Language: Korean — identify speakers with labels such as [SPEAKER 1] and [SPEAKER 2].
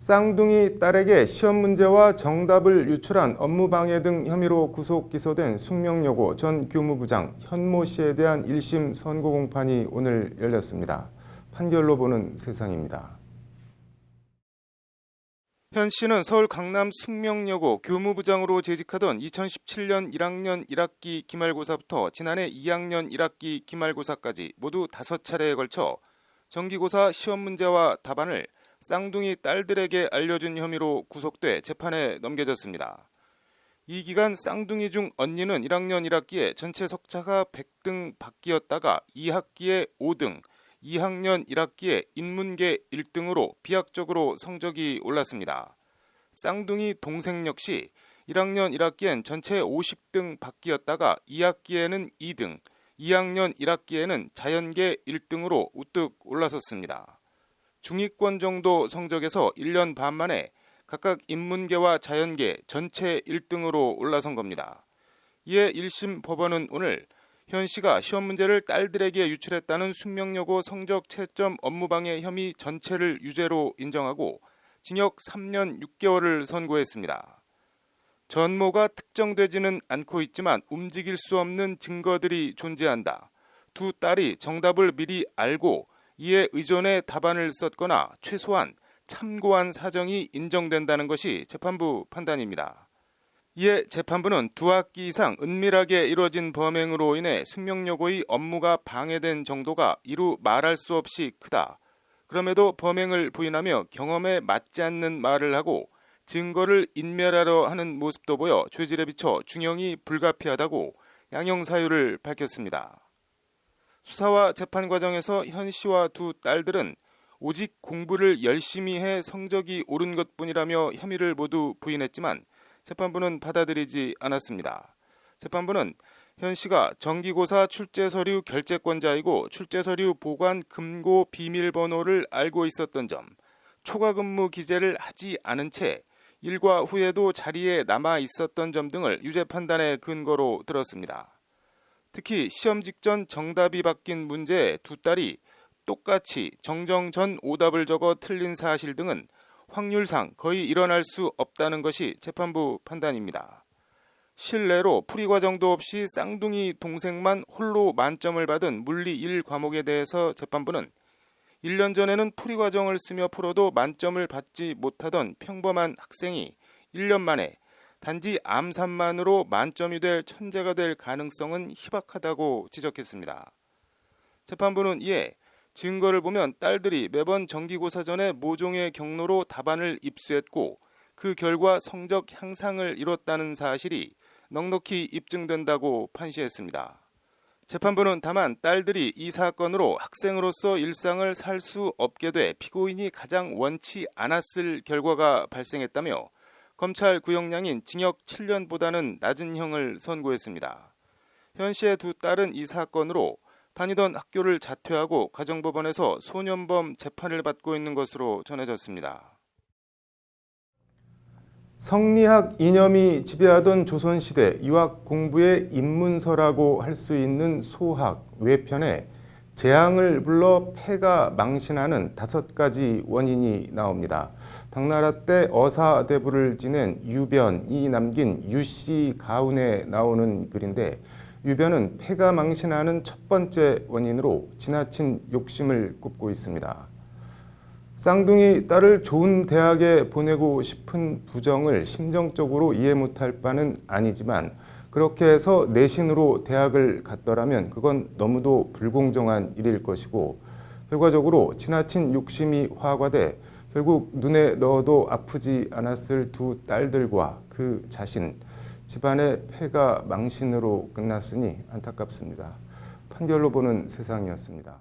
[SPEAKER 1] 쌍둥이 딸에게 시험 문제와 정답을 유출한 업무방해 등 혐의로 구속 기소된 숙명여고 전 교무부장 현모 씨에 대한 1심 선고 공판이 오늘 열렸습니다. 판결로 보는 세상입니다. 현 씨는 서울 강남 숙명여고 교무부장으로 재직하던 2017년 1학년 1학기 기말고사부터 지난해 2학년 1학기 기말고사까지 모두 5차례에 걸쳐 정기고사 시험 문제와 답안을 쌍둥이 딸들에게 알려준 혐의로 구속돼 재판에 넘겨졌습니다. 이 기간 쌍둥이 중 언니는 1학년 1학기에 전체 석차가 100등 밖이었다가 2학기에 5등, 2학년 1학기에 인문계 1등으로 비약적으로 성적이 올랐습니다. 쌍둥이 동생 역시 1학년 1학기엔 전체 50등 밖이었다가 2학기에는 2등, 2학년 1학기에는 자연계 1등으로 우뚝 올라섰습니다. 중위권 정도 성적에서 1년 반 만에 각각 인문계와 자연계 전체 1등으로 올라선 겁니다. 이에 1심 법원은 오늘 현 씨가 시험 문제를 딸들에게 유출했다는 숙명여고 성적 채점 업무방해 혐의 전체를 유죄로 인정하고 징역 3년 6개월을 선고했습니다. 전모가 특정되지는 않고 있지만 움직일 수 없는 증거들이 존재한다. 두 딸이 정답을 미리 알고 이에 의존해 답안을 썼거나 최소한 참고한 사정이 인정된다는 것이 재판부 판단입니다. 이에 재판부는 2학기 이상 은밀하게 이뤄진 범행으로 인해 숙명여고의 업무가 방해된 정도가 이루 말할 수 없이 크다. 그럼에도 범행을 부인하며 경험에 맞지 않는 말을 하고 증거를 인멸하려 하는 모습도 보여 죄질에 비춰 중형이 불가피하다고 양형 사유를 밝혔습니다. 수사와 재판 과정에서 현 씨와 두 딸들은 오직 공부를 열심히 해 성적이 오른 것뿐이라며 혐의를 모두 부인했지만 재판부는 받아들이지 않았습니다. 재판부는 현 씨가 정기고사 출제서류 결재권자이고 출제서류 보관 금고 비밀번호를 알고 있었던 점, 초과 근무 기재를 하지 않은 채 일과 후에도 자리에 남아 있었던 점 등을 유죄 판단의 근거로 들었습니다. 특히 시험 직전 정답이 바뀐 문제에 두 딸이 똑같이 정정 전 오답을 적어 틀린 사실 등은 확률상 거의 일어날 수 없다는 것이 재판부 판단입니다. 실례로 풀이 과정도 없이 쌍둥이 동생만 홀로 만점을 받은 물리 1 과목에 대해서 재판부는 1년 전에는 풀이 과정을 쓰며 풀어도 만점을 받지 못하던 평범한 학생이 1년 만에 단지 암산만으로 만점이 될 천재가 될 가능성은 희박하다고 지적했습니다. 재판부는 이에 증거를 보면 딸들이 매번 정기고사 전에 모종의 경로로 답안을 입수했고 그 결과 성적 향상을 이뤘다는 사실이 넉넉히 입증된다고 판시했습니다. 재판부는 다만 딸들이 이 사건으로 학생으로서 일상을 살 수 없게 돼 피고인이 가장 원치 않았을 결과가 발생했다며 검찰 구형량인 징역 7년보다는 낮은 형을 선고했습니다. 현 씨의 두 딸은 이 사건으로 다니던 학교를 자퇴하고 가정법원에서 소년범 재판을 받고 있는 것으로 전해졌습니다. 성리학 이념이 지배하던 조선시대 유학 공부의 입문서라고 할 수 있는 소학, 외편에 재앙을 불러 폐가 망신하는 5가지 원인이 나옵니다. 당나라 때 어사대부를 지낸 유변이 남긴 유씨 가운에 나오는 글인데 유변은 폐가 망신하는 첫 번째 원인으로 지나친 욕심을 꼽고 있습니다. 쌍둥이 딸을 좋은 대학에 보내고 싶은 부정을 심정적으로 이해 못할 바는 아니지만 그렇게 해서 내신으로 대학을 갔더라면 그건 너무도 불공정한 일일 것이고 결과적으로 지나친 욕심이 화가돼 결국 눈에 넣어도 아프지 않았을 두 딸들과 그 자신, 집안의 폐가 망신으로 끝났으니 안타깝습니다. 판결로 보는 세상이었습니다.